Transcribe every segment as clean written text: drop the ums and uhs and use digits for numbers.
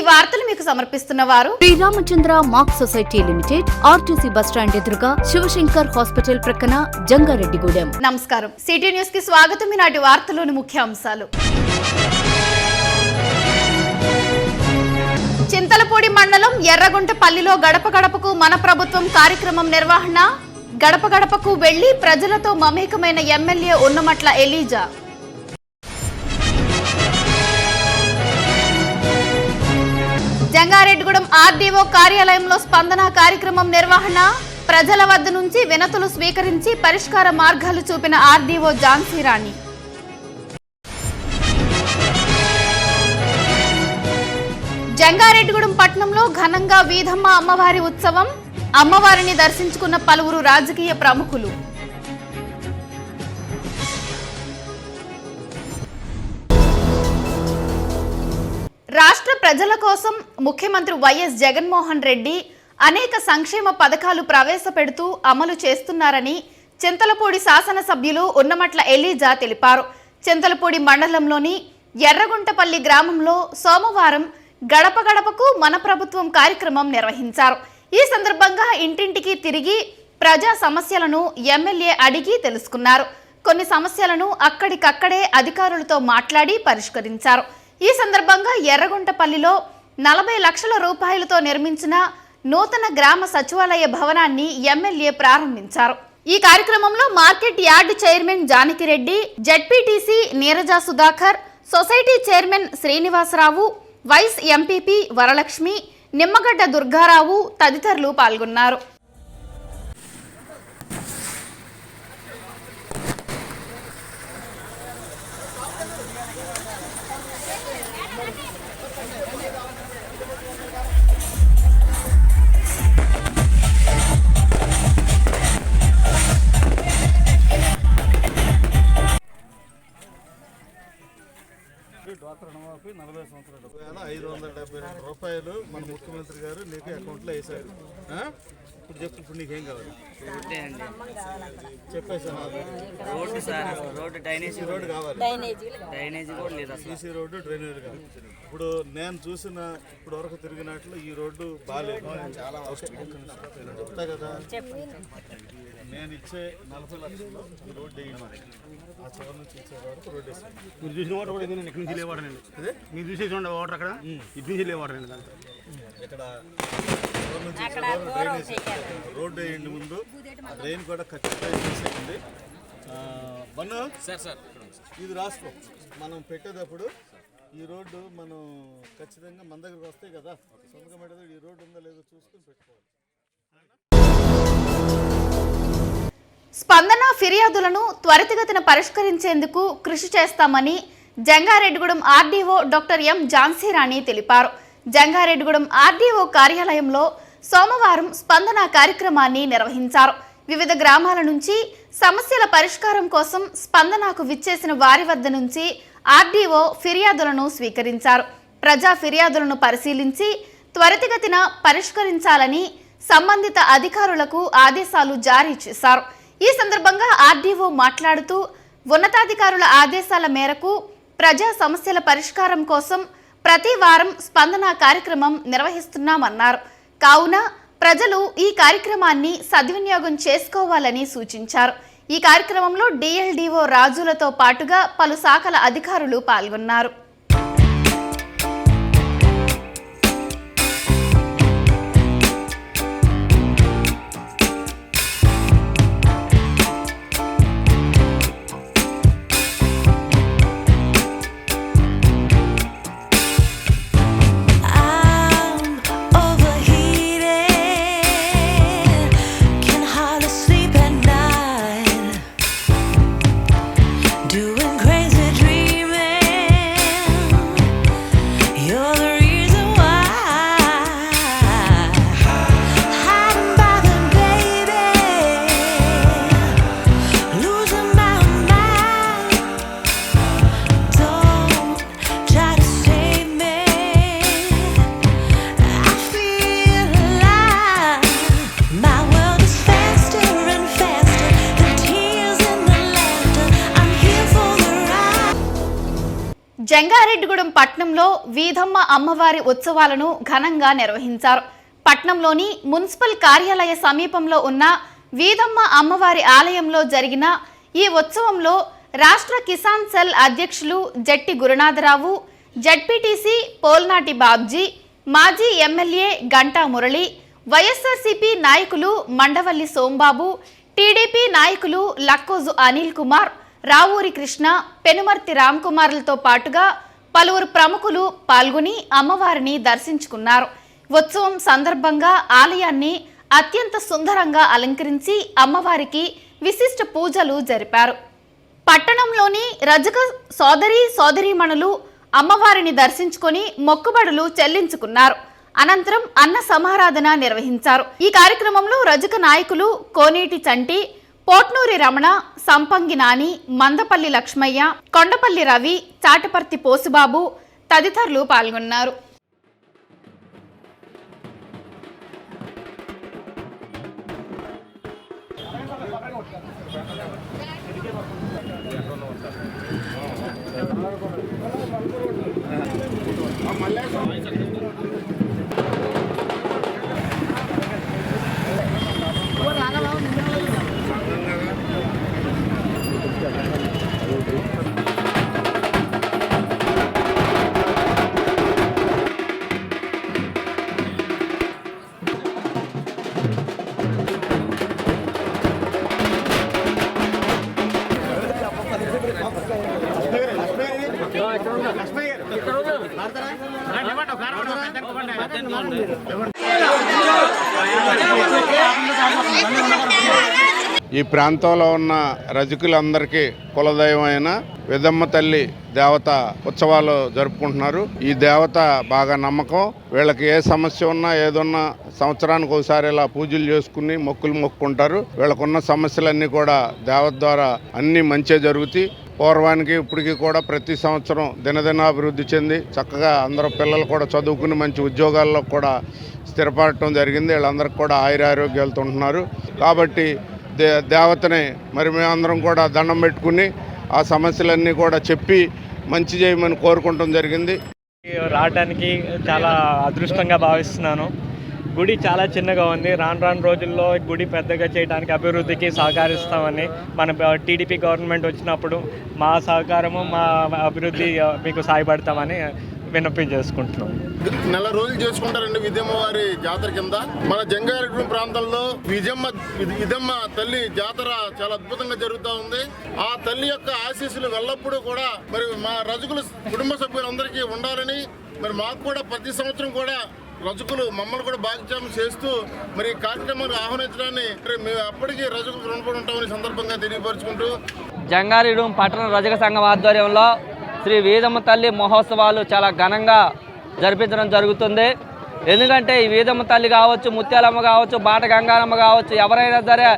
వార్తలు మీకు సమర్పిస్తున్న వారు Sriramachandra mark society limited, RTC bus stand ఎదురుగా, శివశంకర్ హాస్పిటల్ ప్రక్కన, జంగారెడ్డిగూడెం. నమస్కారం. సిటీ న్యూస్ కి స్వాగతం. ఈనాటి వార్తలోని ముఖ్యాంశాలు. చింతలపూడి మండలం ఎర్రగుంటపల్లిలో గడప గడపకు మన ప్రభుత్వం కార్యక్రమం నిర్వహణ. గడప గడపకు వెళ్లి ప్రజలతో మమేకమైన MLA Unnamatla Eliza. Jangareddygudem RDO కార్యాలయంలో స్పందన కార్యక్రమం నిర్వహణ. ప్రజల వద్ద నుంచి వినతులు స్వీకరించి పరిష్కార మార్గాలు చూపిన ఆర్డీఓ ఝాన్సీ రాణి. జంగారెడ్డిగూడెం పట్టణంలో ఘనంగా వీధమ్మ అమ్మవారి ఉత్సవం. అమ్మవారిని దర్శించుకున్న పలువురు రాజకీయ ప్రముఖులు. రాష్ట్ర ప్రజల కోసం ముఖ్యమంత్రి వైఎస్ జగన్మోహన్ రెడ్డి అనేక సంక్షేమ పథకాలు ప్రవేశపెడుతూ అమలు చేస్తున్నారని చింతలపూడి శాసనసభ్యులు ఉన్నమట్ల ఎలీజా తెలిపారు. చింతలపూడి మండలంలోని ఎర్రగుంటపల్లి గ్రామంలో సోమవారం గడప గడపకు మన ప్రభుత్వం కార్యక్రమం నిర్వహించారు. ఈ సందర్భంగా ఇంటింటికి తిరిగి ప్రజా సమస్యలను ఎమ్మెల్యే అడిగి తెలుసుకున్నారు. కొన్ని సమస్యలను అక్కడికక్కడే అధికారులతో మాట్లాడి పరిష్కరించారు. ఈ సందర్భంగా ఎర్రగుంటపల్లిలో 40 లక్షల రూపాయలతో నిర్మించిన నూతన గ్రామ సచివాలయ భవనాన్ని ఎమ్మెల్యే ప్రారంభించారు. ఈ కార్యక్రమంలో market yard chairman Janakireddy, ZPTC Neeraja Sudhakar, society chairman Srinivasarao, vice MPP Varalakshmi, Nimmagadda Durgarao తదితరులు పాల్గొన్నారు. డ్వాక్రా రుణమాఫీ 40 సంవత్సరాలు 572 రూపాయలు మన ముఖ్యమంత్రి గారు నీకు అకౌంట్లో వేశారు. ఇప్పుడు చెప్పు, ఇప్పుడు నీకేం కావాలి? చెప్పేసాను. Road sir, road drainage road కావాలి. డ్రైనేజీ కూడా లేదు, సీసీ రోడ్డు, డ్రైనేజ్ కావాలి. ఇప్పుడు నేను చూసిన ఇప్పుడు వరకు తిరిగినట్లు ఈ రోడ్డు బాగాలేదు. చెప్తా కదా, నేను ఇచ్చే 40 లక్షలు ఈ రోడ్డు వేయమని ఆ చివరి నుంచి ఇచ్చే వరకు రోడ్డు వేసాను. మీరు చూసిన వాటర్ కూడా ఇక్కడి నుంచి లేవాడండి. అదే మీరు చూసేసి ఉండే వాటర్ అక్కడ ఇటు నుంచి లేవాడండి. దాంట్లో ఇక్కడ చివరి నుంచి ఇచ్చే వరకు డ్రైనేజ్ రోడ్డు వేయండి. ముందు ఆ డ్రైన్ కూడా ఖచ్చితంగా తీసేయండి. బన్ను సార్ ఇది రాసుకో. మనం పెట్టేటప్పుడు ఈ రోడ్డు మనం ఖచ్చితంగా మన దగ్గరకు వస్తాయి కదా, సొంతగా పెట్టేది ఈ రోడ్డు ఉందో లేదో చూసుకుని పెట్టుకోవాలి. స్పందన ఫిర్యాదులను త్వరితగతిన పరిష్కరించేందుకు కృషి చేస్తామని Jangareddygudem RDO doctor M Jhansi Rani తెలిపారు. జంగారెడ్డిగూడెం ఆర్డీఓ కార్యాలయంలో సోమవారం స్పందన కార్యక్రమాన్ని నిర్వహించారు. వివిధ గ్రామాల నుంచి సమస్యల పరిష్కారం కోసం స్పందనకు విచ్చేసిన వారి వద్ద నుంచి ఆర్డీఓ ఫిర్యాదులను స్వీకరించారు. ప్రజా ఫిర్యాదులను పరిశీలించి త్వరితగతిన పరిష్కరించాలని సంబంధిత అధికారులకు ఆదేశాలు జారీ చేశారు. ఈ సందర్భంగా ఆర్డీఓ మాట్లాడుతూ ఉన్నతాధికారుల ఆదేశాల మేరకు ప్రజా సమస్యల పరిష్కారం కోసం ప్రతి వారం స్పందన కార్యక్రమం నిర్వహిస్తున్నామన్నారు. కావున ప్రజలు ఈ కార్యక్రమాన్ని సద్వినియోగం చేసుకోవాలని సూచించారు. ఈ కార్యక్రమంలో డిఎల్డిఓ రాజులతో పాటుగా పలు శాఖల అధికారులు పాల్గొన్నారు. Doing crazy dreaming. జంగారెడ్డిగూడెం పట్టణంలో వీధమ్మ అమ్మవారి ఉత్సవాలను ఘనంగా నిర్వహించారు. పట్టణంలోని మున్సిపల్ కార్యాలయ సమీపంలో ఉన్న వీధమ్మ అమ్మవారి ఆలయంలో జరిగిన ఈ ఉత్సవంలో రాష్ట్ర కిసాన్ సెల్ అధ్యక్షులు జట్టి గురునాథరావు, జడ్పీటీసీ పోల్నాటి బాబ్జీ, మాజీ ఎమ్మెల్యే గంటా మురళి, వైఎస్ఆర్సీపీ నాయకులు మండవల్లి సోంబాబు, టీడీపీ నాయకులు లక్కోజు అనిల్ కుమార్, రావూరి కృష్ణ, పెనుమర్తి రామ్కుమార్లతో పాటుగా పలువురు ప్రముఖులు పాల్గొని అమ్మవారిని దర్శించుకున్నారు. ఉత్సవం సందర్భంగా ఆలయాన్ని అత్యంత సుందరంగా అలంకరించి అమ్మవారికి విశిష్ట పూజలు జరిపారు. పట్టణంలోని రజక సోదరీమణులు అమ్మవారిని దర్శించుకొని మొక్కుబడులు చెల్లించుకున్నారు. అనంతరం అన్న సమారాధన నిర్వహించారు. ఈ కార్యక్రమంలో రజక నాయకులు కోనేటి చంటి, పోట్నూరి రమణ, సంపంగి నాని, మందపల్లి లక్ష్మయ్య, కొండపల్లి రవి, చాటపర్తి పోసుబాబు తదితరులు పాల్గొన్నారు. ఈ ప్రాంతంలో ఉన్న రజకులందరికీ కులదైవమైన విధమ్మ తల్లి దేవత ఉత్సవాలు జరుపుకుంటున్నారు. ఈ దేవత బాగా నమ్మకం. వీళ్ళకి ఏ సమస్య ఉన్నా ఏదున్నా సంవత్సరానికి ఒకసారి ఇలా పూజలు చేసుకుని మొక్కుకుంటారు. వీళ్ళకున్న సమస్యలన్నీ కూడా దేవత ద్వారా అన్నీ మంచిగా జరుగుతాయి. పూర్వానికి ఇప్పటికీ కూడా ప్రతి సంవత్సరం దినదినాభివృద్ధి చెంది చక్కగా అందరూ పిల్లలు కూడా చదువుకుని మంచి ఉద్యోగాల్లో కూడా స్థిరపడటం జరిగింది. వీళ్ళందరికీ కూడా ఆయురారోగ్యాలతో ఉంటున్నారు. కాబట్టి దేవతని మరి మేమందరం కూడా దండం పెట్టుకుని ఆ సమస్యలన్నీ కూడా చెప్పి మంచి చేయమని కోరుకుంటం జరిగింది. రావడానికి చాలా అదృష్టంగా భావిస్తున్నాను. గుడి చాలా చిన్నగా ఉంది. రాను రోజుల్లో గుడి పెద్దగా చేయడానికి అభివృద్ధికి సహకరిస్తామని మన టీడీపీ గవర్నమెంట్ వచ్చినప్పుడు మా సహకారము మా అభివృద్ధి మీకు సహాయపడతామని విన్నపం చేసుకుంటున్నాం. నెల రోజులు చేసుకుంటారండి విధమ్మ వారి జాతర కింద. మన జంగారెడ్డిగూడెం ప్రాంతంలో విధమ్మ తల్లి జాతర చాలా అద్భుతంగా జరుగుతూ ఉంది. ఆ తల్లి యొక్క ఆశీస్సులు ఎల్లప్పుడూ కూడా మరి మా రజకుల కుటుంబ సభ్యులందరికీ ఉండాలని మరి మాకు కూడా ప్రతి సంవత్సరం కూడా రజకులు మమ్మల్ని కూడా భాగ్యం చేస్తూ మరి కార్యక్రమాన్ని ఆహ్వానించడాన్ని మేము అప్పటికీ రజకులు రుణపడి ఉంటామని సందర్భంగా తెలియపరుచుకుంటూ జంగారెడ్డిగూడెం పట్టణ రజక సంఘం ఆధ్వర్యంలో శ్రీ వీధమ్మ తల్లి మహోత్సవాలు చాలా ఘనంగా జరిపించడం జరుగుతుంది. ఎందుకంటే ఈ వీధమ్మ తల్లి కావచ్చు, ముత్యాలమ్మ కావచ్చు, బాట గంగారమ్మ కావచ్చు, ఎవరైనా సరే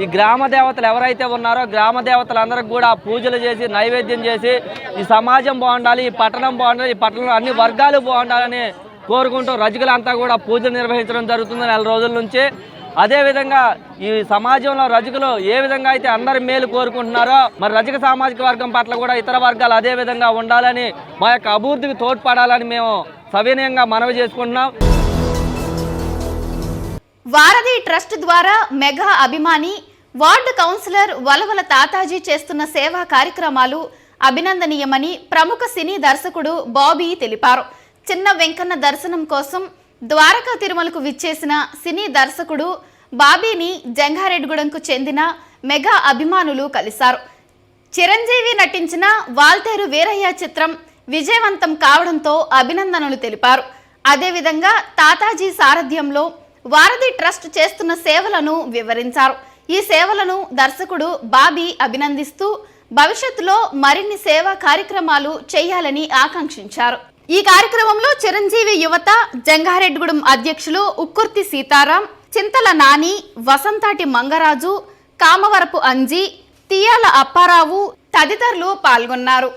ఈ గ్రామ దేవతలు ఎవరైతే ఉన్నారో గ్రామ దేవతలందరికీ కూడా పూజలు చేసి నైవేద్యం చేసి ఈ సమాజం బాగుండాలి, ఈ పట్టణం బాగుండాలి, ఈ పట్టణంలో అన్ని వర్గాలు బాగుండాలని కోరుకుంటూ రజకులంతా కూడా పూజలు నిర్వహించడం జరుగుతుంది 4 రోజుల నుంచి. అదేవిధంగా ఈ సమాజంలో రజకులు ఏ విధంగా అయితే అందరి మేలు కోరుకుంటున్నారో మరి రజక సామాజిక వర్గం పట్ల కూడా ఇతర వర్గాలు అదే విధంగా ఉండాలని మా యొక్క అభివృద్ధికి తోడ్పడాలని మేము సవినయంగా మనవి చేసుకుంటున్నాం. వారధి ట్రస్ట్ ద్వారా మెగా అభిమాని వార్డు కౌన్సిలర్ వలవల తాతాజీ చేస్తున్న సేవా కార్యక్రమాలు అభినందనీయమని ప్రముఖ సినీ దర్శకుడు బాబీ తెలిపారు. చిన్న వెంకన్న దర్శనం కోసం ద్వారకా తిరుమలకు విచ్చేసిన సినీ దర్శకుడు బాబీని జంగారెడ్డిగూడెంకు చెందిన మెగా అభిమానులు కలిశారు. చిరంజీవి నటించిన వాల్తేరు వీరయ్య చిత్రం విజయవంతం కావడంతో అభినందనలు తెలిపారు. అదేవిధంగా తాతాజీ సారథ్యంలో వారధి ట్రస్ట్ చేస్తున్న సేవలను వివరించారు. ఈ సేవలను దర్శకుడు బాబీ అభినందిస్తూ భవిష్యత్తులో మరిన్ని సేవా కార్యక్రమాలు చేయాలని ఆకాంక్షించారు. ఈ కార్యక్రమంలో చిరంజీవి యువత జంగారెడ్డిగూడెం అధ్యక్షులు ఉక్కుర్తి సీతారాం, చింతల నాని, వసంతాటి మంగరాజు, కామవరపు అంజీ, తియాల అప్పారావు తదితరులు పాల్గొన్నారు.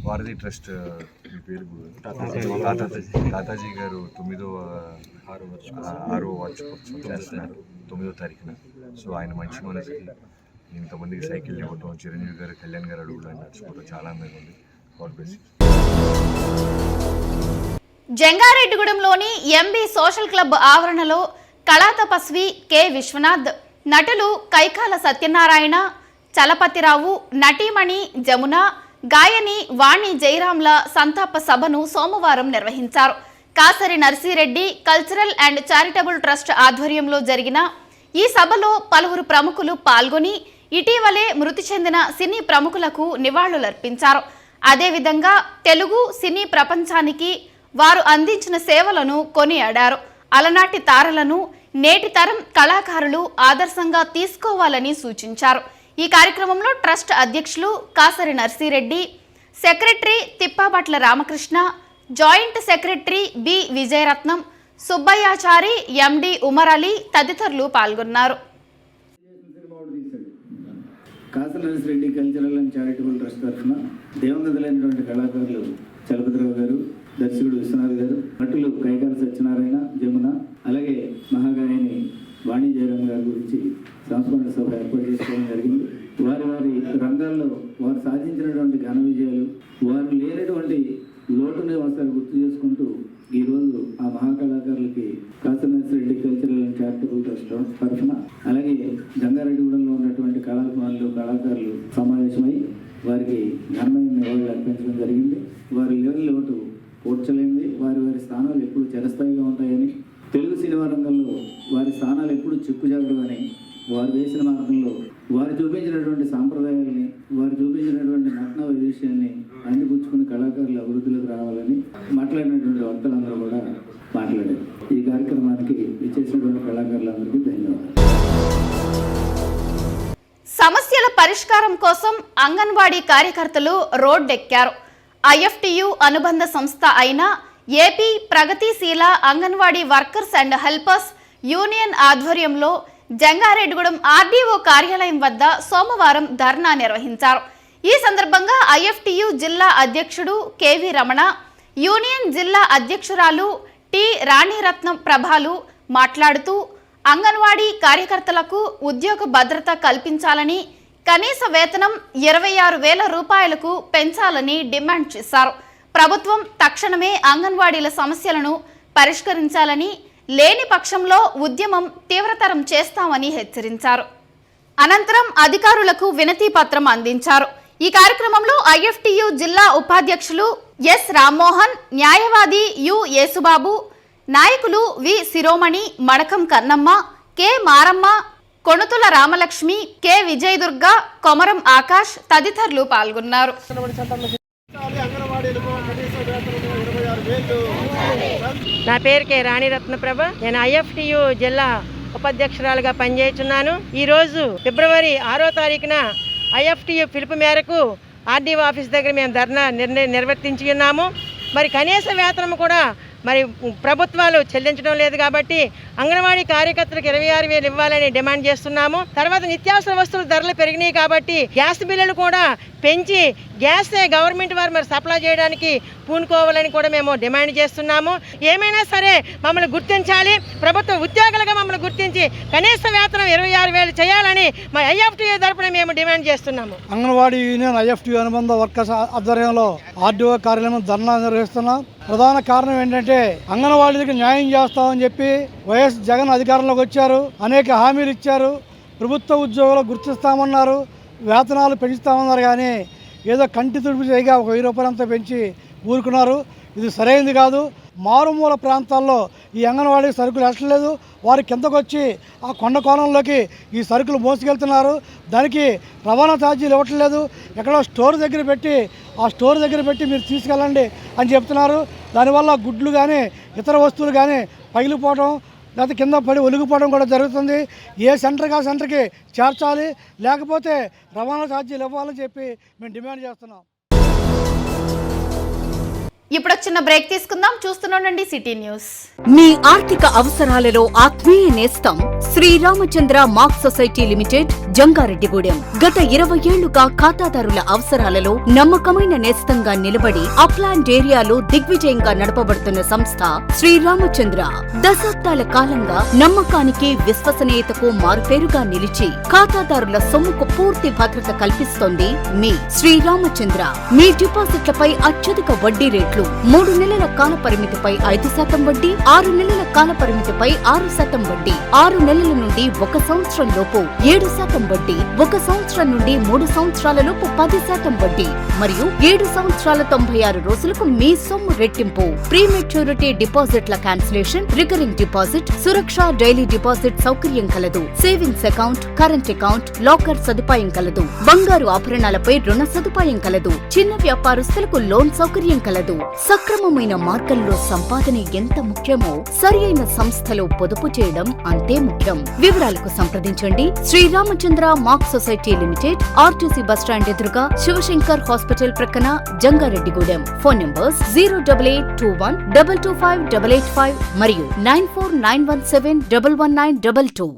వారధి ట్రస్ట్ మీ పేరు తాతాజీ గారు 6వ వార్షికోత్సవం చేస్తున్నారు 9వ తారీఖున. సో ఆయన మంచి మనసుకి ఇంతమందికి సైకిల్ ఇవ్వటం, చిరంజీవి గారు, కళ్యాణ్ గారు అడుగులు నడుచుకోవడం చాలా అందంగా ఉంది. God bless you. జంగారెడ్డిగూడెంలోని ఎంబీ సోషల్ క్లబ్ ఆవరణలో కళా తపస్వి కె విశ్వనాథ్, నటులు కైకాల సత్యనారాయణ, చలపతిరావు, నటీమణి జమున, గాయని వాణి జయరాంల సంతాప సభను సోమవారం నిర్వహించారు. Kasari Narsireddy cultural and charitable trust ఆధ్వర్యంలో జరిగిన ఈ సభలో పలువురు ప్రముఖులు పాల్గొని ఇటీవలే మృతి చెందిన సినీ ప్రముఖులకు నివాళులర్పించారు. అదేవిధంగా తెలుగు సినీ ప్రపంచానికి వారు అందించిన సేవలను కొనియాడారు. అలనాటి తారలను నేటి తరం కళాకారులు ఆదర్శంగా తీసుకోవాలని సూచించారు. ఈ కార్యక్రమంలో ట్రస్ట్ అధ్యక్షులు Kasari Narsireddy, secretary Tippabatla Ramakrishna, joint secretary B Vijayaratnam, Subbayyachari, MD Umar Ali తదితరులు పాల్గొన్నారు. Kasari Narsireddy cultural and charitable trust తరఫున దేవంగతులైనటువంటి కళాకారులు చలపతిరావు గారు, దర్శకుడు విశ్వనాథ్ గారు, నటులు కైకాల సత్యనారాయణ, జమున, అలాగే మహాగాయని వాణి జయరాం గారి గురించి సంస్మరణ సభ ఏర్పాటు చేసుకోవడం జరిగింది. వారి వారి రంగాల్లో వారు సాధించినటువంటి ఘన విజయాలు, వారు లేనటువంటి లోటుని ఒకసారి గుర్తు చేసుకుంటూ ఈరోజు ఆ మహాకళాకారులకి Kasari Narsireddy cultural and charitable trust తరఫున, అలాగే జంగారెడ్డిగూడెంలో ఉన్నటువంటి కళాభిమానులు, కళాకారులు సమావేశమై వారికి ఘనమైన నివాళులు అర్పించడం జరిగింది. వారి లేని లోటు పూడ్చలేనిది. వారి వారి స్థానాలు ఎప్పుడు చిరస్థాయిగా ఉంటాయని, తెలుగు సినిమా రంగంలో వారి స్థానాలు ఎప్పుడు చెక్కుజాగడమని, వారు వేసిన మార్గంలో వారు చూపించినటువంటి సాంప్రదాయాలని, వారు చూపించినటువంటి నటన విషయాన్ని అందిపుచ్చుకుని కళాకారులు అభివృద్ధిలోకి రావాలని మాట్లాడినటువంటి వక్తలందరూ కూడా మాట్లాడారు. ఈ కార్యక్రమానికి ఇచ్చేసినటువంటి కళాకారులందరికీ ధన్యవాదాలు. సమస్యల పరిష్కారం కోసం అంగన్వాడీ కార్యకర్తలు రోడ్డెక్కారు. ఐఎఫ్టియు అనుబంధ సంస్థ అయిన ఏపీ ప్రగతిశీల anganwadi workers and helpers union ఆధ్వర్యంలో జంగారెడ్డిగూడెం ఆర్డీఓ కార్యాలయం వద్ద సోమవారం ధర్నా నిర్వహించారు. ఈ సందర్భంగా ఐఎఫ్టియు జిల్లా అధ్యక్షుడు కెవి రమణ, యూనియన్ జిల్లా అధ్యక్షురాలు టి రాణిరత్నం ప్రభాలు మాట్లాడుతూ అంగన్వాడీ కార్యకర్తలకు ఉద్యోగ భద్రత కల్పించాలని, కనీస వేతనం 26,000 రూపాయలకు పెంచాలని డిమాండ్ చేశారు. ప్రభుత్వం తక్షణమే అంగన్వాడీల సమస్యలను పరిష్కరించాలని, లేని పక్షంలో ఉద్యమం తీవ్రతరం చేస్తామని హెచ్చరించారు. అనంతరం అధికారులకు వినతి పత్రం అందించారు. ఈ కార్యక్రమంలో ఐఎఫ్టియు జిల్లా ఉపాధ్యక్షులు ఎస్ రామ్మోహన్, న్యాయవాది యు యేసుబాబు, నాయకులు వి శిరోమణి, మడకం కన్నమ్మ, కె మారమ్మ, కొణుతుల రామలక్ష్మి, కె విజయదుర్గ, కొమరం ఆకాష్ తదితరులు పాల్గొన్నారు. నా పేరు కె రాణిరత్న ప్రభ. నేను ఐఎఫ్టియు జిల్లా ఉపాధ్యక్షురాలుగా పనిచేస్తున్నాను. ఈరోజు ఫిబ్రవరి 6వ తారీఖున ఐఎఫ్టియు పిలుపు మేరకు ఆర్డీఓ ఆఫీస్ దగ్గర మేము ధర్నా నిర్వర్తించి ఉన్నాము. మరి కనీస వేతనం కూడా మరి ప్రభుత్వాలు చెల్లించడం లేదు కాబట్టి అంగన్వాడీ కార్యకర్తలకు 26,000 ఇవ్వాలని డిమాండ్ చేస్తున్నాము. తర్వాత నిత్యావసర వస్తువుల ధరలు పెరిగినాయి కాబట్టి గ్యాస్ బిల్లులు కూడా పెంచి గ్యాస్ గవర్నమెంట్ వారు మరి సప్లై చేయడానికి పూనుకోవాలని కూడా మేము డిమాండ్ చేస్తున్నాము. ఏమైనా సరే మమ్మల్ని గుర్తించాలి, ప్రభుత్వ ఉద్యోగులుగా మమ్మల్ని గుర్తించి కనీస వేతనం 26,000 చేయాలని మా ఐఎఫ్టియు తరపున మేము డిమాండ్ చేస్తున్నాము. అంగన్వాడీ యూనియన్ ఐఎఫ్టియు అనుబంధ వర్కర్స్ ఆధ్వర్యంలో ఆర్డీఓ కార్యాలయం ధర్నా నిర్వహిస్తున్నాం. ప్రధాన కారణం ఏంటంటే అంగన్వాడీలకు న్యాయం చేస్తామని చెప్పి వైఎస్ జగన్ అధికారంలోకి వచ్చారు, అనేక హామీలు ఇచ్చారు, ప్రభుత్వ ఉద్యోగులు గుర్తిస్తామన్నారు, వేతనాలు పెంచుతామన్నారు. కానీ ఏదో కంటి తుడుపు చేయగా 1,000 రూపాయలంతా పెంచి ఊరుకున్నారు. ఇది సరైనది కాదు. మారుమూల ప్రాంతాల్లో ఈ అంగన్వాడీ సరుకులు ఎట్టలేదు. వారి కిందకు వచ్చి ఆ కొండ కోణంలోకి ఈ సరుకులు మోసుకెళ్తున్నారు. దానికి రవాణా ఛార్జీలు ఇవ్వట్లేదు. ఎక్కడో స్టోర్ దగ్గర పెట్టి ఆ స్టోర్ దగ్గర పెట్టి మీరు తీసుకెళ్ళండి అని చెప్తున్నారు. దానివల్ల గుడ్లు కానీ ఇతర వస్తువులు కానీ పగిలిపోవడం, లేకపోతే కింద పడి ఒలిగిపోవడం కూడా జరుగుతుంది. ఏ సెంటర్కి ఆ సెంటర్కి చేర్చాలి, లేకపోతే రవాణా ఛార్జీలు ఇవ్వాలని చెప్పి మేము డిమాండ్ చేస్తున్నాం. ఇప్పుడు చిన్న బ్రేక్ తీసుకుందాం. చూస్తుండండి సిటీ న్యూస్. మీ ఆర్థిక అవసరాలలో ఆత్మీయ నేస్తం Sriramachandra mark society limited Jangareddygudem. గత 20 ఏళ్లుగా ఖాతాదారుల అవసరాలలో నమ్మకమైన నేస్తంగా నిలబడి అప్లాండ్ ఏరియాలో దిగ్విజయంగా నడపబడుతున్న సంస్థ శ్రీరామచంద్ర. దశాబ్దాల కాలంగా నమ్మకానికి, విశ్వసనీయతకు మారుపేరుగా నిలిచి ఖాతాదారుల సొమ్ముకు పూర్తి భద్రత కల్పిస్తోంది మీ శ్రీరామచంద్ర. మీ డిపాజిట్లపై అత్యధిక వడ్డీ రేట్లు, 3 నెలల కాల పరిమితిపై 5% వడ్డీ, 6 నెలల కాల పరిమితిపై 6% వడ్డీ, 6 నెలల నుండి 1 సంవత్సరం లోపు 7% వడ్డీ, 1 సంవత్సరం నుండి 3 సంవత్సరాల లోపు 10% వడ్డీ మరియు 7 సంవత్సరాల 96 రోజులకు మీ సొమ్ము రెట్టింపు. ప్రీ మెచ్యూరిటీ డిపాజిట్ల క్యాన్సిలేషన్, రికరింగ్ డిపాజిట్, సురక్ష డైలీ డిపాజిట్ సౌకర్యం కలదు. Savings account, current account, locker సదుపాయం కలదు. బంగారు ఆభరణాలపై రుణ సదుపాయం కలదు. చిన్న వ్యాపారస్తులకు లోన్ సౌకర్యం కలదు. సక్రమమైన మార్గంలో సంపాదన ఎంత ముఖ్యమో సరియైన సంస్థలో పొదుపు చేయడం అంతే ముఖ్యం. వివరాలకు సంప్రదించండి శ్రీరామచంద్ర మాక్ సొసైటీ లిమిటెడ్, ఆర్టీసీ బస్టాండ్ ఎదురుగా, శివశంకర్ హాస్పిటల్ ప్రక్కన, జంగారెడ్డిగూడెం. ఫోన్ నంబర్స్ 08821 225 885 మరియు 94917 11922.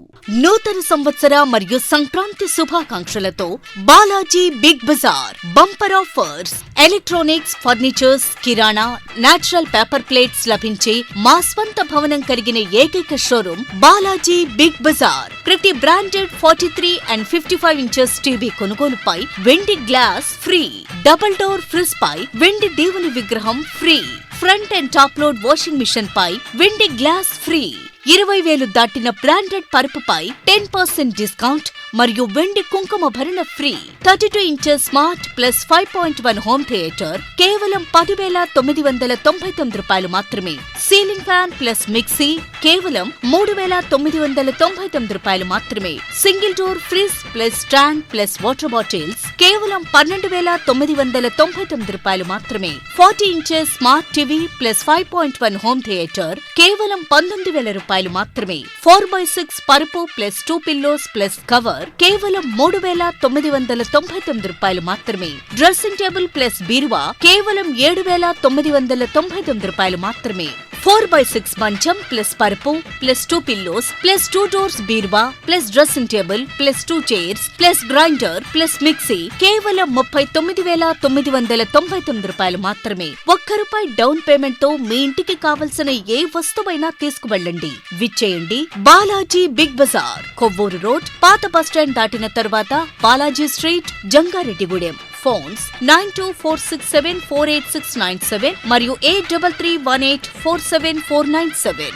నూతన సంవత్సర మరియు సంక్రాంతి శుభాకాంక్షలతో Balaji big bazaar bumper offers. Electronics, furnitures, కిరాణా, నేచురల్ పేపర్ ప్లేట్స్ లభించే మా స్వంత భవనం కలిగిన ఏకైక షోరూమ్ బాలాజీ బిగ్ బజార్. ప్రతి బ్రాండెడ్ 43 and 55 ఇంచెస్ టీవీ కొనుగోలుపై వెండి glass free. Double door fridge పై వెండి దేవుని విగ్రహం free. Front and top load washing machine పై వెండి గ్లాస్ ఫ్రీ. 20,000 దాటిన బ్రాండెడ్ పరుపుపై 10% డిస్కౌంట్ మరియు వెండి కుంకుమ భరణ free. 32 inches smart plus 5.1 home theatre కేవలం 10,999 రూపాయలు మాత్రమే. సీలింగ్ ఫ్యాన్ ప్లస్ మిక్సీ కేవలం 3,999 రూపాయలు మాత్రమే. Single door fridge plus stand plus water bottles కేవలం 12,999 రూపాయలు మాత్రమే. 40 inches smart TV plus 5.1 home theatre కేవలం 19,000 రూపాయలు మాత్రమే. 4x6 పరుపు ప్లస్ 2 పిల్లోస్ ప్లస్ కవర్ కేవలం 3,999 రూపాయలు మాత్రమే. డ్రెస్సింగ్ టేబుల్ ప్లస్ బీరువా కేవలం 7,999 రూపాయలు మాత్రమే. 4x6 మంచం ప్లస్ పరుపు ప్లస్ 2 పిల్లోస్ ప్లస్ 2 డోర్స్ బీరువా plus dressing table plus 2 chairs plus grinder plus mixie కేవలం 39,999 రూపాయలు మాత్రమే. ₹1 డౌన్ పేమెంట్ తో మీ ఇంటికి కావలసిన ఏ వస్తువైనా తీసుకువెళ్ళండి. విచ్చేయండి బాలాజీ బిగ్ బజార్, కొవ్వూరు రోడ్, పాత బస్టాండ్ దాటిన తరువాత, బాలాజీ స్ట్రీట్, జంగారెడ్డిగూడెం. ఫోన్స్ 9246748697 మరియు 8331847497.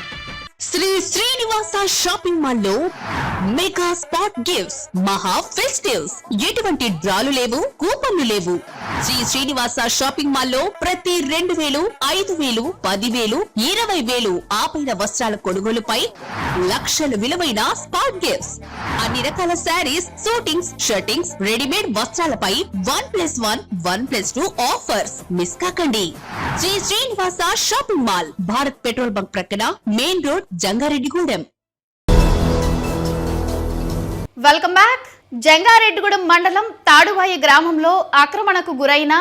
శ్రీ శ్రీనివాస షాపింగ్ మాల్ లో మెగా స్పాట్ గిఫ్ట్స్, మహా ఫెస్టివ్స్. ఎటువంటి డ్రాలు లేవు, కూపన్లు లేవు. శ్రీ శ్రీనివాస షాపింగ్ మాల్ లో ప్రతి 2,000, 5,000, 10,000, 20,000 ఆపైన వస్త్రాల కొనుగోలుపై లక్షల విలువైన స్పాట్ గిఫ్ట్స్. అన్ని రకాల శారీస్, సూటింగ్స్, షర్టింగ్స్, రెడీమేడ్ వస్త్రాలపై 1+1, 1+2 ఆఫర్స్. మిస్ కాకండి. Sri Srinivasa shopping mall, Bharat petrol bunk ప్రక్కన, main road, Jangareddygudem. Welcome back. Jangareddygudem మండలం తాడువాయి గ్రామంలో ఆక్రమణకు గురైన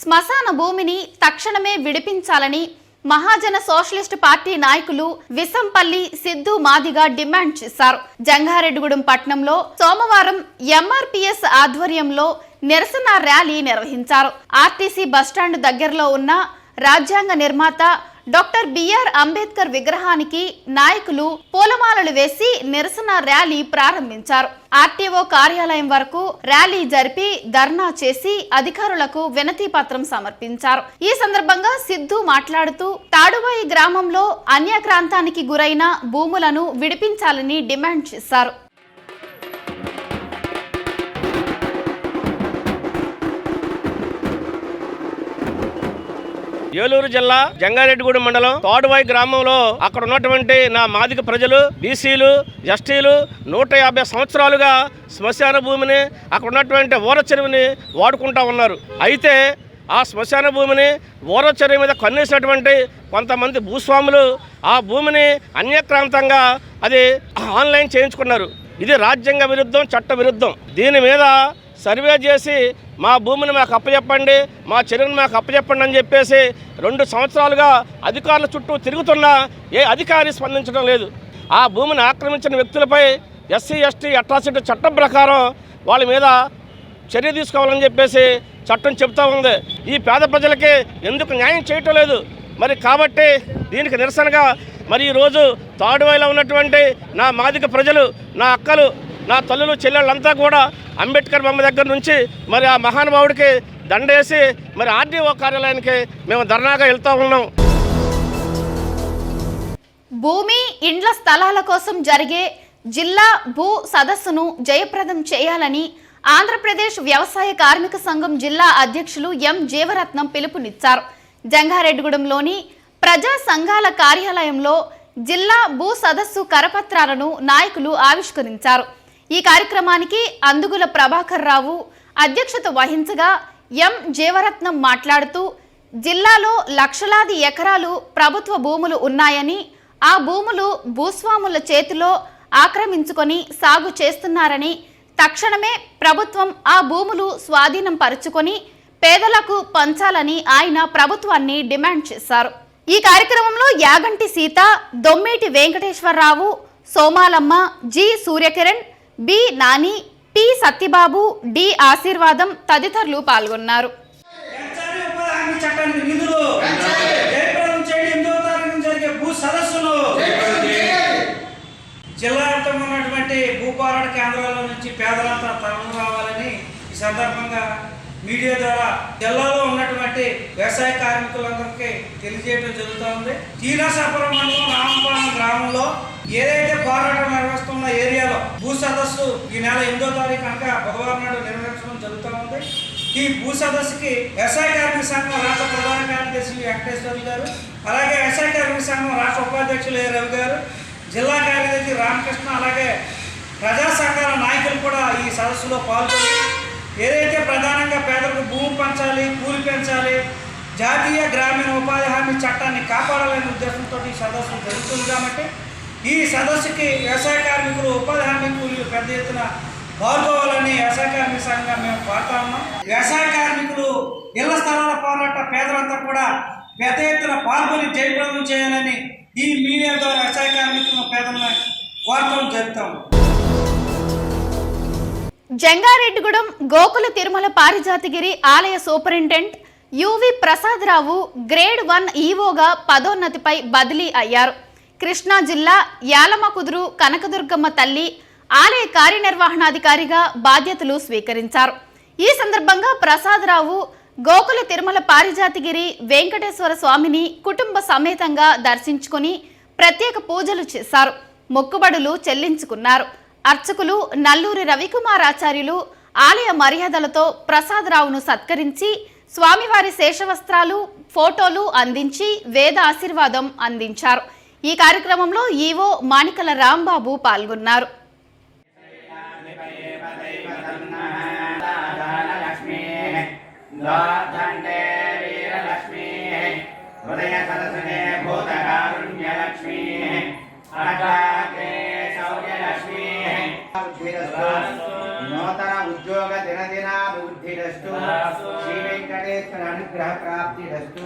శ్మశాన భూమిని తక్షణమే విడిపించాలని మహాజన సోషలిస్ట్ పార్టీ నాయకులు విసంపల్లి సిద్ధు మాదిగ డిమాండ్ చేశారు. జంగారెడ్డిగూడెం పట్టణంలో సోమవారం ఎంఆర్పీఎస్ ఆధ్వర్యంలో నిరసన ర్యాలీ నిర్వహించారు. ఆర్టీసీ బస్టాండ్ దగ్గరలో ఉన్న రాజ్యాంగ నిర్మాత డాక్టర్ బిఆర్ అంబేద్కర్ విగ్రహానికి నాయకులు పూలమాలలు వేసి నిరసన ర్యాలీ ప్రారంభించారు. ఆర్టీఓ కార్యాలయం వరకు ర్యాలీ జరిపి ధర్నా చేసి అధికారులకు వినతి పత్రం సమర్పించారు. ఈ సందర్భంగా సిద్ధు మాట్లాడుతూ తాడువాయి గ్రామంలో అన్యాక్రాంతానికి గురైన భూములను విడిపించాలని డిమాండ్ చేశారు. ఏలూరు జిల్లా జంగారెడ్డిగూడెం మండలం తాడువాయి గ్రామంలో అక్కడ ఉన్నటువంటి నా మాదిగ ప్రజలు, బీసీలు, ఎస్టీలు 150 సంవత్సరాలుగా శ్మశాన భూమిని, అక్కడ ఉన్నటువంటి ఊర చెరువుని వాడుకుంటా ఉన్నారు. అయితే ఆ శ్మశాన భూమిని, ఊర చెరువు మీద కన్నేసినటువంటి కొంతమంది భూస్వాములు ఆ భూమిని అన్యక్రాంతంగా అది ఆన్లైన్ చేయించుకున్నారు. ఇది రాజ్యాంగ విరుద్ధం, చట్ట విరుద్ధం. దీని మీద సర్వే చేసి మా భూమిని మాకు అప్పచెప్పండి, మా చెరువుని మాకు అప్పచెప్పండి అని చెప్పేసి 2 సంవత్సరాలుగా అధికారుల చుట్టూ తిరుగుతున్నా ఏ అధికారి స్పందించడం లేదు. ఆ భూమిని ఆక్రమించిన వ్యక్తులపై ఎస్సీ ఎస్టీ అట్రాసిటీ చట్టం ప్రకారం వాళ్ళ మీద చర్య తీసుకోవాలని చెప్పేసి చట్టం చెప్తా ఉంది. ఈ పేద ప్రజలకి ఎందుకు న్యాయం చేయటం లేదు మరి. కాబట్టి దీనికి నిరసనగా మరి ఈరోజు తాడువాయిలో ఉన్నటువంటి నా మాదిక ప్రజలు, నా అక్కలు, నా తల్లులు, చెల్లెళ్ళంతా కూడా అంబేద్కర్ బొమ్మ దగ్గర నుంచి మరి ఆ మహానుభావుడికి దండేసి మరి ఆర్డీఓ కార్యాలయానికి మేము ధర్నాగా వెళ్తూ ఉన్నాం. భూమి, ఇండ్ల స్థలాల కోసం జరిగే జిల్లా భూ సదస్సును జయప్రదం చేయాలని ఆంధ్రప్రదేశ్ వ్యవసాయ కార్మిక సంఘం జిల్లా అధ్యక్షులు ఎం జీవరత్నం పిలుపునిచ్చారు. జంగారెడ్డిగూడెంలోని ప్రజా సంఘాల కార్యాలయంలో జిల్లా భూ సదస్సు కరపత్రాలను నాయకులు ఆవిష్కరించారు. ఈ కార్యక్రమానికి అందుగుల ప్రభాకర్ రావు అధ్యక్షత వహించగా ఎం జీవరత్నం మాట్లాడుతూ జిల్లాలో లక్షలాది ఎకరాలు ప్రభుత్వ భూములు ఉన్నాయని, ఆ భూములు భూస్వాముల చేతిలో ఆక్రమించుకొని సాగు చేస్తున్నారని, తక్షణమే ప్రభుత్వం ఆ భూములు స్వాధీనం పరుచుకొని పేదలకు పంచాలని ఆయన ప్రభుత్వాన్ని డిమాండ్ చేశారు. ఈ కార్యక్రమంలో Yaganti Seetha, Dommeti Venkateswararao, Somalamma, G Suryakiran, B Nani, P Satyababu, D Aashirvadam తదితరులు పాల్గొన్నారు. జిల్లా వ్యాప్తంగా ఉన్నటువంటి భూపోరాట కేంద్రాల నుంచి పేదలంతా తరలి రావాలని ఈ సందర్భంగా మీడియా ద్వారా జిల్లాలో ఉన్నటువంటి వ్యవసాయ కార్మికులందరికీ తెలియజేయడం జరుగుతూ ఉంది. చీరాసాపురం మండలం రామపాలెం గ్రామంలో ఏదైతే పోరాటం నిర్వహిస్తున్న ఏరియాలో భూ సదస్సు ఈ నెల 8వ తారీఖు కనుక బుధవారం నాడు నిర్వహించడం జరుగుతూ ఉంది. ఈ భూ సదస్సుకి వ్యవసాయ కార్మిక సంఘం రాష్ట్ర ప్రధాన కార్యదర్శి వెంకటేశ్వర్లు గారు, అలాగే వ్యవసాయ కార్మిక సంఘం రాష్ట్ర ఉపాధ్యక్షులు ఏ రవి గారు, జిల్లా కార్యదర్శి రామకృష్ణ, అలాగే ప్రజా సంఘాల నాయకులు కూడా ఈ సదస్సులో పాల్గొని ఏదైతే ప్రధానంగా పేదలకు భూమి పంచాలి, కూలి పెంచాలి, జాతీయ గ్రామీణ ఉపాధి హామీ చట్టాన్ని కాపాడాలనే ఉద్దేశంతో ఈ సదస్సు జరుగుతుంది. కాబట్టి ఈ సదస్సుకి వ్యవసాయ కార్మికులు, ఉపాధి హామీ కూలీలు పెద్ద ఎత్తున పాల్గొవాలని వ్యవసాయ కార్మిక సంఘంగా మేము కోరుతా ఉన్నాం. వ్యవసాయ కార్మికులు ఇళ్ల స్థలాల పోరాట పేదలంతా కూడా పెద్ద ఎత్తున పాల్గొని జయప్రదం చేయాలని ఈ మీడియా ద్వారా వ్యవసాయ కార్మికులను పేదలను కోరటం జరుగుతాం. జంగారెడ్డిగూడెం గోకుల తిరుమల పారిజాతగిరి ఆలయ సూపరింటెండెంట్ యువి ప్రసాదరావు గ్రేడ్ 1 ఈవోగా పదోన్నతిపై బదిలీ అయ్యారు. కృష్ణా జిల్లా యాలమకుదురు కనకదుర్గమ్మ తల్లి ఆలయ కార్యనిర్వహణాధికారిగా బాధ్యతలు స్వీకరించారు. ఈ సందర్భంగా ప్రసాదరావు గోకుల తిరుమల పారిజాతగిరి వెంకటేశ్వర స్వామిని కుటుంబ సమేతంగా దర్శించుకుని ప్రత్యేక పూజలు చేశారు. మొక్కుబడులు చెల్లించుకున్నారు. అర్చకులు నల్లూరి రవికుమార్ ఆచార్యులు ఆలయ మర్యాదలతో ప్రసాదరావును సత్కరించి స్వామివారి శేషవస్త్రాలు, ఫోటోలు అందించి వేద ఆశీర్వాదం అందించారు. ఈ కార్యక్రమంలో ఈవో మాణికల రాంబాబు పాల్గొన్నారు. నూతన ఉద్యోగ దినదినాభివృద్ధిరస్తు. శ్రీ వెంకటేశ్వర అనుగ్రహ ప్రాప్తిరస్తు.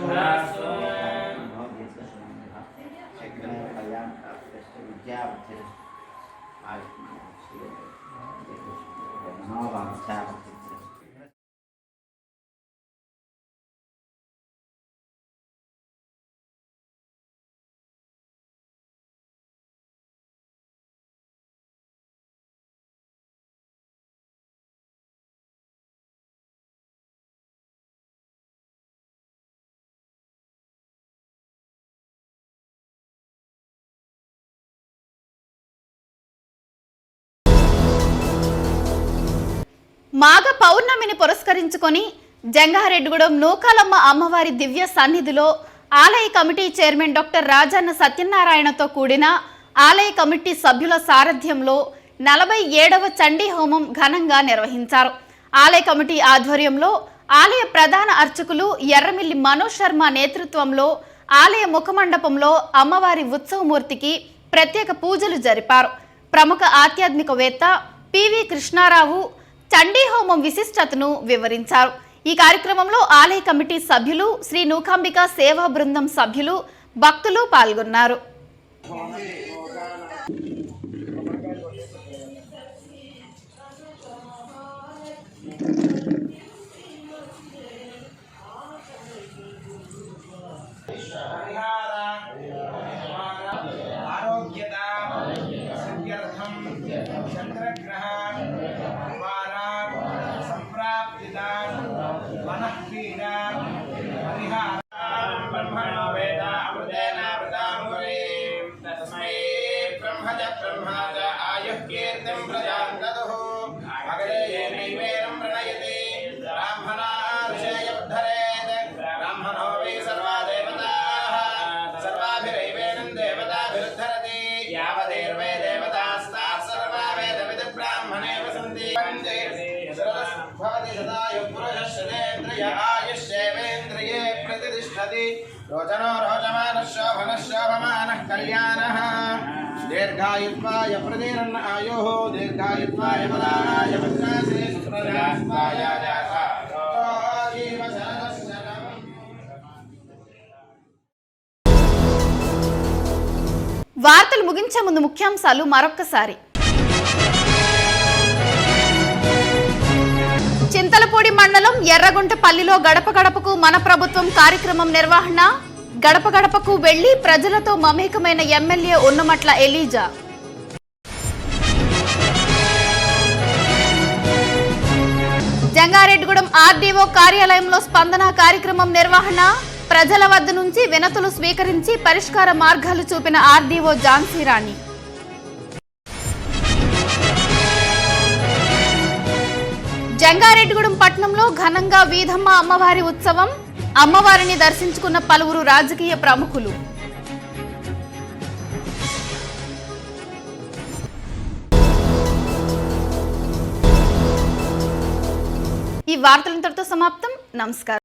మాఘ పౌర్ణమిని పురస్కరించుకొని జంగారెడ్డిగూడెం నూకాలమ్మ అమ్మవారి దివ్య సన్నిధిలో ఆలయ కమిటీ చైర్మన్ డాక్టర్ రాజన్న సత్యనారాయణతో కూడిన ఆలయ కమిటీ సభ్యుల సారథ్యంలో 47వ చండీ హోమం ఘనంగా నిర్వహించారు. ఆలయ కమిటీ ఆధ్వర్యంలో ఆలయ ప్రధాన అర్చకులు ఎర్రమిల్లి మనోజ్ శర్మ నేతృత్వంలో ఆలయ ముఖమండపంలో అమ్మవారి ఉత్సవమూర్తికి ప్రత్యేక పూజలు జరిపారు. ప్రముఖ ఆధ్యాత్మికవేత్త పివి కృష్ణారావు చండీ హోమం విశిష్టతను వివరించారు. ఈ కార్యక్రమంలో ఆలయ కమిటీ సభ్యులు, శ్రీ నూకాంబిక సేవా బృందం సభ్యులు, భక్తులు పాల్గొన్నారు. బ్రహ్మజ బ్రహ్మాజ ఆయుః కీర్తిం ప్రజాం దదుః అగ్రే నైవేరం ప్రణయతి బ్రాహ్మణా ఋషయద్ధరేత్ బ్రాహ్మణో వై సర్వా దేవతాః సర్వాభిరైవేనం దేవతాభిరుద్ధరతి యావదేర్వే దేవతాస్తాః సర్వా వేదవిద్ బ్రాహ్మణే వసంతి భవతి సదాయు పురుషశ్రేంద్రియ ఆయుష్యేవేంద్రియే ప్రతిష్టతి రోచనో రోచమానః శోభనః శోభమానః కళ్యాణః దీర్ఘాయుత్వాయ ప్రదీర్ఘ ఆయుః దీర్ఘాయుత్వాయ బలాయ భద్రాసే సుప్రజాస్వాయ వార్తలు ముగించే ముందు ముఖ్యాంశాలు మరొక్కసారి. చింతలపూడి మండలం ఎర్రగుంటపల్లిలో గడప గడపకు మన ప్రభుత్వం కార్యక్రమం నిర్వహణ. గడప గడపకు వెళ్లి ప్రజలతో మమేకమైన MLA Unnamatla Eliza. Jangareddygudem RDO కార్యాలయంలో స్పందన కార్యక్రమం నిర్వహణ. ప్రజల వద్ద నుంచి వినతులు స్వీకరించి పరిష్కార మార్గాలు చూపిన ఆర్డీఓ ఝాన్సీ రాణి. జంగారెడ్డిగూడెం పట్టణంలో ఘనంగా వీధమ్మ అమ్మవారి ఉత్సవం. అమ్మవారిని దర్శించుకున్న పలువురు రాజకీయ ప్రముఖులు. ఈ వార్తలు ఇంతటితో సమాప్తం. నమస్కారం.